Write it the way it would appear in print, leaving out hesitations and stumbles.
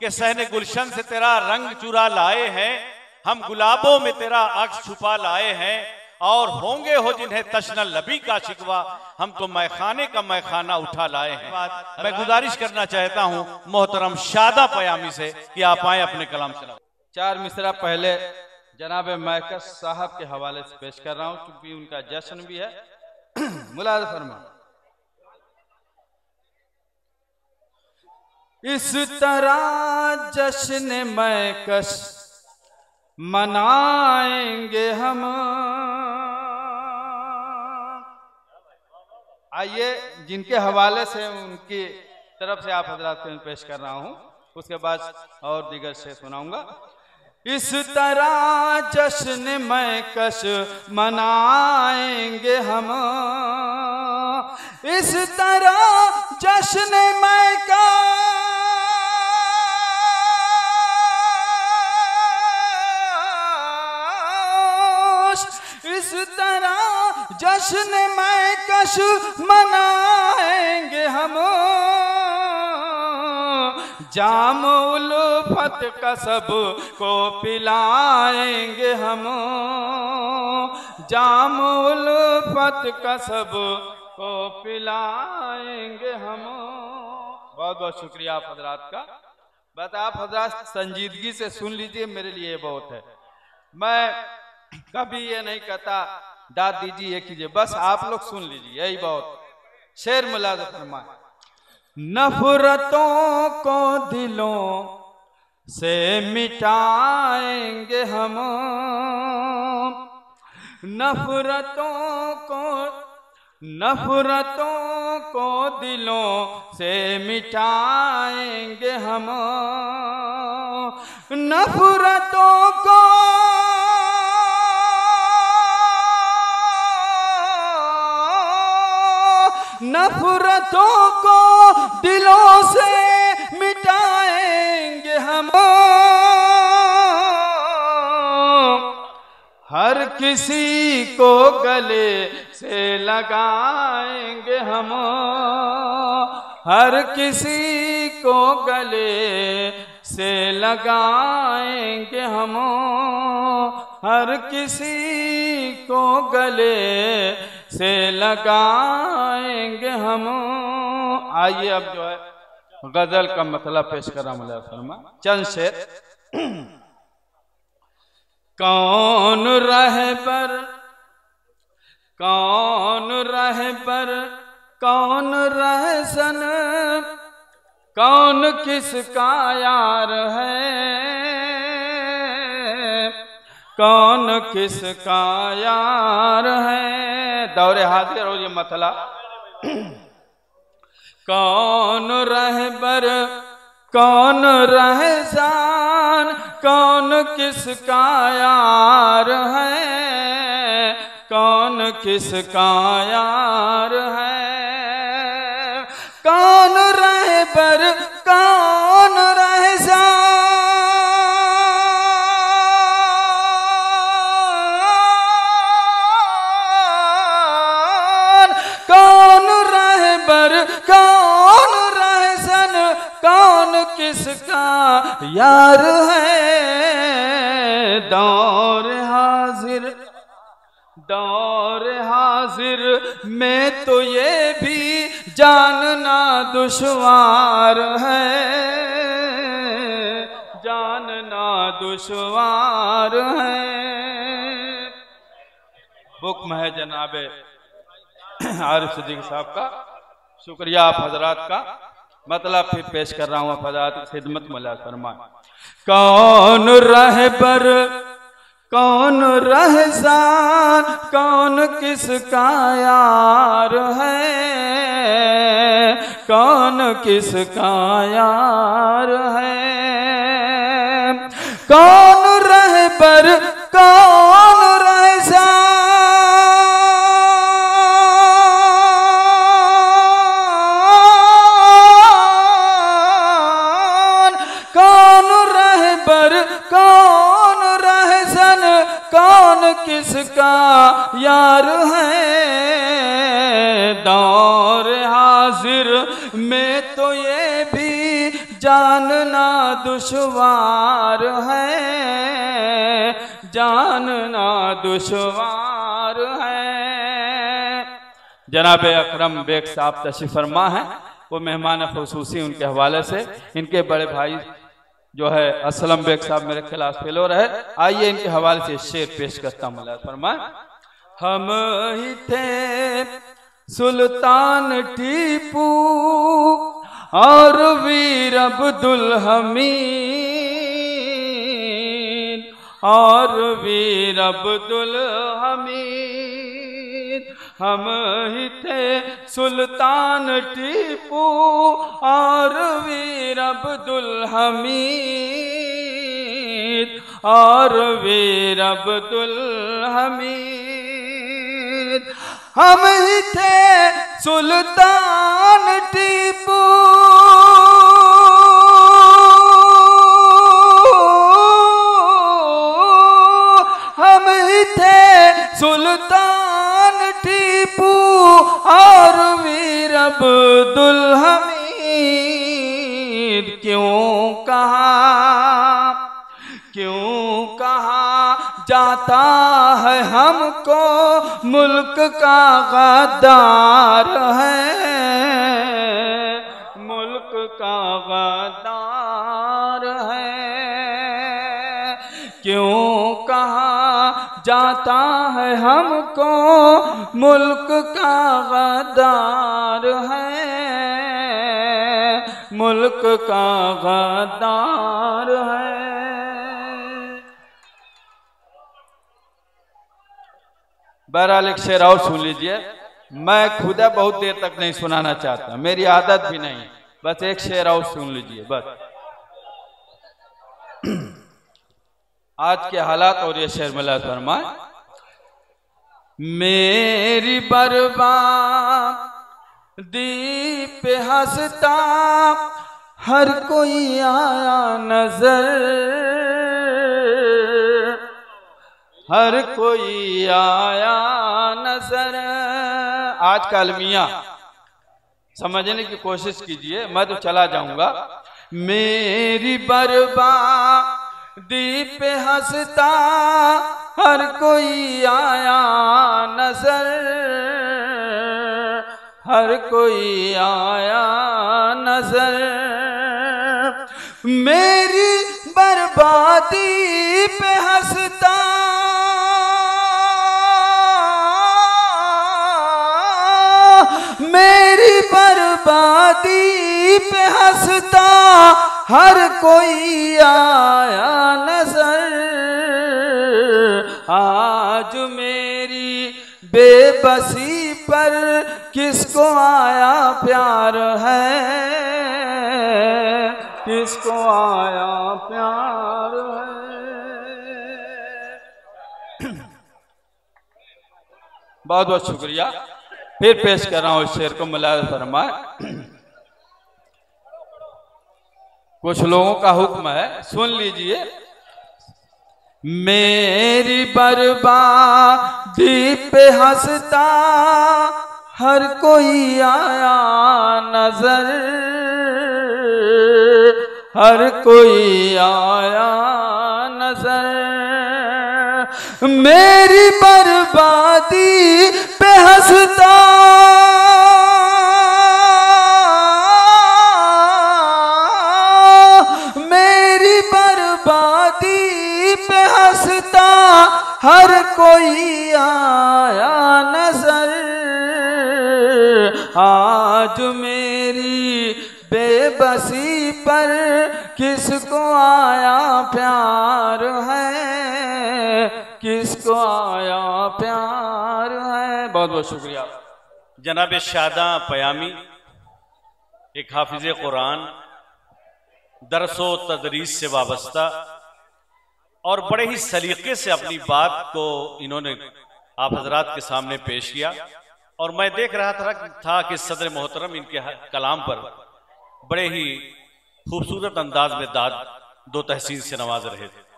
कि सहने गुलशन से तेरा रंग चुरा लाए हैं, हम गुलाबों में तेरा अक्स छुपा लाए हैं, और होंगे हो जिन्हें तश्न लबी का शिकवा, हम तो मैखाने का मैखाना उठा लाए हैं। मैं गुजारिश करना चाहता हूं मोहतरम शादा पयामी से कि आप आए अपने कलाम से। 4 मिसरा पहले जनाब मैकस साहब के हवाले से पेश कर रहा हूं, क्योंकि उनका जश्न भी है। मुलाज़ फरमा। इस तरह जश्न मैकस मनाएंगे हम। आइए, जिनके हवाले से उनकी तरफ से आप हजरात को पेश कर रहा हूं, उसके बाद और दीगर से सुनाऊंगा। इस तरह जश्न मैकस मनाएंगे हम, इस तरह जश्न मैकस इस तरह जश्न मैकस मनाएंगे हम। जाम उल्फत का सब को पिलाएंगे हम, जाम उल्फत का सब को पिलाएंगे हम। बहुत बहुत शुक्रिया आप हजरात का। बस आप हजरात संजीदगी से सुन लीजिए, मेरे लिए बहुत है। मैं कभी ये नहीं कहता दाद दीजिए कीजिए, बस आप लोग सुन लीजिए, यही बहुत। शेर मुलाज़ा फरमाए। नफरतों को दिलों से मिटाएंगे हम, नफरतों को दिलों से मिटाएंगे हम, नफरतों को दिलों से मिटाएंगे हम। हर किसी को गले से लगाएंगे हम, हर किसी को गले से लगाएंगे हम, हर किसी को गले से लगाएंगे हम। आइए अब जो है गजल का मतलब पेश करा मुला फरमा। चंद शेर। कौन रहबर, कौन रहबर, कौन रहसन, कौन किसका यार है, कौन किसका यार है। दौरे हाजिर हो ये मतला। कौन रहबर, कौन रहसान, कौन किसका यार है, कौन किसका यार है। कौन रहबर, कौन रहसान, कौन रहबर, कौन रहसन, कौन किसका यार है। दौर हाजिर, दौर हाजिर में तो ये भी जानना दुश्वार है, जानना दुश्वार है। हुक्म है जनाबे आरिफ सिद्दीकी साहब का। शुक्रिया आप हजरात का। मतलब फिर पेश कर रहा हूँ आप हजरात की खिदमत में। फरमाए। कौन रहबर, कौन रहसान, कौन किसका यार है, कौन किसका यार है। कौन रहबर, कौन रहसान, कौन रहबर, कौन रहसन, कौन किसका यार है। दौर हाजिर में तो ये भी जानना दुश्वार है, जानना दुश्वार है। जनाब अकरम बेग साहब तशरीफ फरमा है, वो मेहमान खुसूसी, उनके हवाले से इनके बड़े भाई जो है असलम बेग साहब मेरे खिलाफ फेलो रहे। आइए इनके हवाले से शेर पेश करता हूँ। मुलाज़ फरमाए, हम ही थे सुल्तान टीपू और वीर अब्दुल हमीद, और वीर अब्दुल हमीद। हम ही थे सुल्तान टीपू और वीर अब्दुल हमीद, और वीर अब्दुल हमीद। हम ही थे सुल्तान टीपू हम ही थे सुल्तान टीपू और वीर अब्दुल हमीद। क्यों कहा जाता है हमको मुल्क का गद्दार है, मुल्क का गद्दार है। क्यों कहा जाता है हमको मुल्क का गद्दार है, मुल्क का गद्दार है। बहरहाल एक शेर और सुन लीजिए। मैं खुदा बहुत देर तक नहीं सुनाना चाहता, मेरी आदत भी नहीं, बस एक शेर और सुन लीजिए बस। आज के हालात और ये शेर मिला फरमाए, मेरी बर्बादी पे हंसता हर कोई आया नजर, हर कोई आया नजर। आज का अलमिया समझने की कोशिश कीजिए, मैं तो चला जाऊंगा। मेरी बर्बादी पे हंसता हर कोई आया नजर, हर कोई आया नजर। मेरी बर्बादी पे हंसता मेरी बर्बादी पे हंसता हर कोई आया नजर। आज मेरी बेबसी पर किसको आया प्यार है, किसको आया प्यार है। बहुत बहुत शुक्रिया। फिर पेश कर रहा हूँ इस शेर को, मुलाज़ फरमाए। कुछ लोगों का हुक्म है, सुन लीजिए। मेरी बर्बादी पे हंसता हर कोई आया नजर, हर कोई आया नजर। मेरी बर्बादी पे हंसता मेरी बर्बादी पे हंसता हर कोई आया नजर। आज मेरी बेबसी पर किसको आया प्यार है, किसको आया प्यार है। बहुत बहुत शुक्रिया। जनाब शादा पयामी एक हाफिज कुरान, दरसो तदरीस से वाबस्ता, और बड़े ही सलीके से अपनी बात को इन्होंने आप हजरात के सामने पेश किया। और मैं देख रहा था कि सदर मोहतरम इनके कलाम पर बड़े ही खूबसूरत अंदाज में दाद दो तहसीन से नवाज रहे थे।